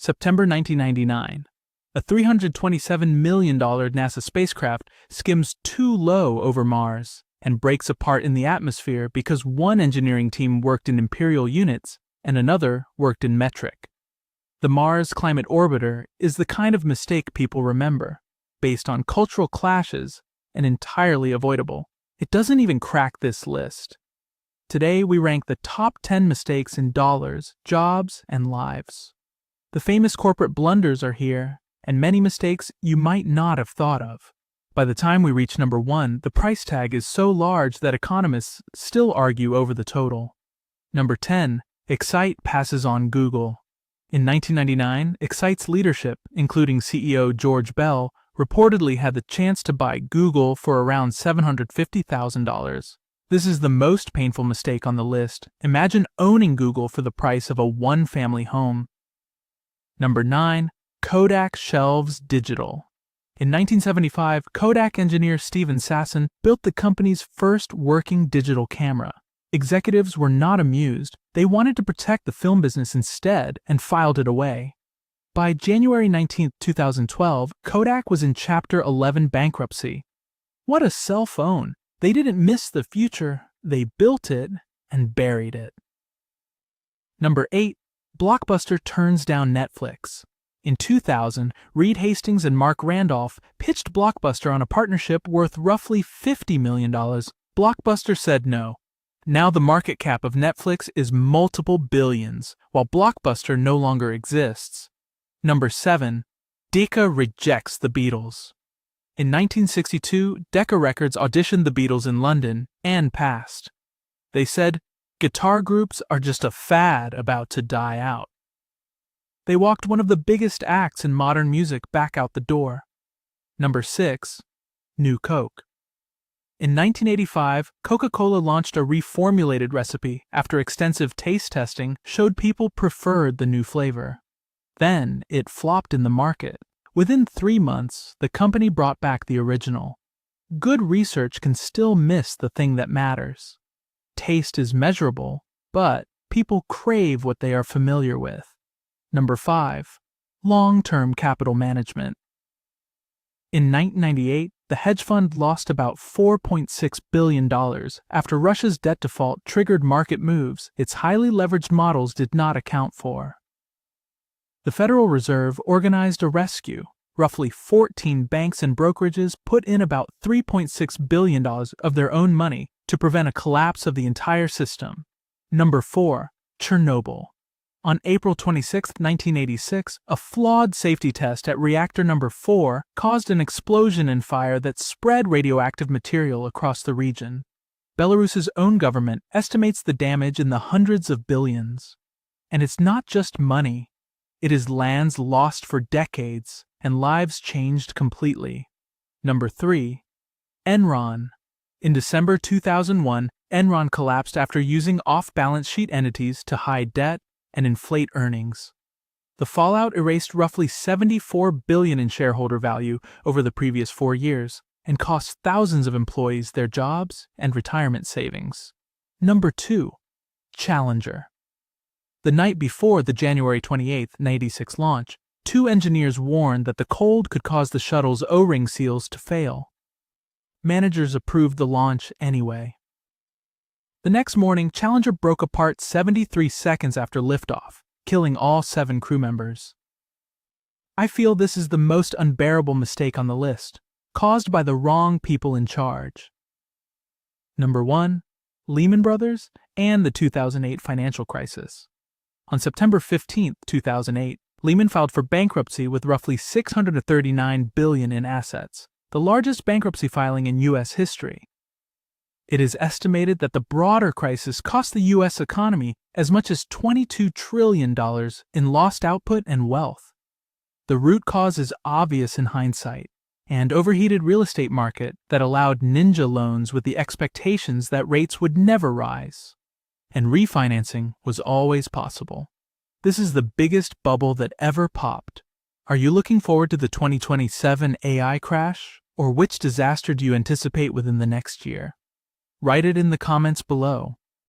September 1999. A $327 million NASA spacecraft skims too low over Mars and breaks apart in the atmosphere because one engineering team worked in imperial units and another worked in metric. The Mars Climate Orbiter is the kind of mistake people remember, based on cultural clashes and entirely avoidable. It doesn't even crack this list. Today, we rank the top 10 mistakes in dollars, jobs, and lives. The famous corporate blunders are here, and many mistakes you might not have thought of. By the time we reach number 1, the price tag is so large that economists still argue over the total. Number 10. Excite passes on Google. In 1999, Excite's leadership, including CEO George Bell, reportedly had the chance to buy Google for around $750,000. This is the most painful mistake on the list. Imagine owning Google for the price of a one-family home. Number 9. Kodak shelves digital. In 1975, Kodak engineer Steven Sasson built the company's first working digital camera. Executives were not amused. They wanted to protect the film business instead and filed it away. By January 19, 2012, Kodak was in Chapter 11 bankruptcy. What a cell phone! They didn't miss the future, they built it and buried it. Number 8. Blockbuster turns down Netflix. In 2000, Reed Hastings and Mark Randolph pitched Blockbuster on a partnership worth roughly $50 million. Blockbuster said no. Now the market cap of Netflix is multiple billions, while Blockbuster no longer exists. Number 7. Decca rejects the Beatles. In 1962, Decca Records auditioned the Beatles in London and passed. They said, "Guitar groups are just a fad about to die out." They walked one of the biggest acts in modern music back out the door. Number 6. New Coke. In 1985, Coca-Cola launched a reformulated recipe after extensive taste testing showed people preferred the new flavor. Then, it flopped in the market. Within 3 months, the company brought back the original. Good research can still miss the thing that matters. Taste is measurable, but people crave what they are familiar with. Number 5. Long-term capital management. In 1998, the hedge fund lost about $4.6 billion after Russia's debt default triggered market moves its highly leveraged models did not account for. The Federal Reserve organized a rescue. Roughly 14 banks and brokerages put in about $3.6 billion of their own money to prevent a collapse of the entire system. Number 4. Chernobyl. On April 26, 1986, a flawed safety test at reactor number 4 caused an explosion and fire that spread radioactive material across the region. Belarus's own government estimates the damage in the hundreds of billions. And it's not just money. It is lands lost for decades and lives changed completely. Number 3. Enron. In December 2001, Enron collapsed after using off-balance sheet entities to hide debt and inflate earnings. The fallout erased roughly $74 billion in shareholder value over the previous 4 years and cost thousands of employees their jobs and retirement savings. Number 2. Challenger. The night before the January 28, 1986 launch, 2 engineers warned that the cold could cause the shuttle's O-ring seals to fail. Managers approved the launch anyway. The next morning, Challenger broke apart 73 seconds after liftoff, killing all 7 crew members. I feel this is the most unbearable mistake on the list, caused by the wrong people in charge. Number 1. Lehman Brothers and the 2008 financial crisis. On September 15, 2008, Lehman filed for bankruptcy with roughly $639 billion in assets, the largest bankruptcy filing in U.S. history. It is estimated that the broader crisis cost the U.S. economy as much as $22 trillion in lost output and wealth. The root cause is obvious in hindsight: an overheated real estate market that allowed ninja loans with the expectations that rates would never rise. And refinancing was always possible. This is the biggest bubble that ever popped. Are you looking forward to the 2027 AI crash? Or which disaster do you anticipate within the next year? Write it in the comments below.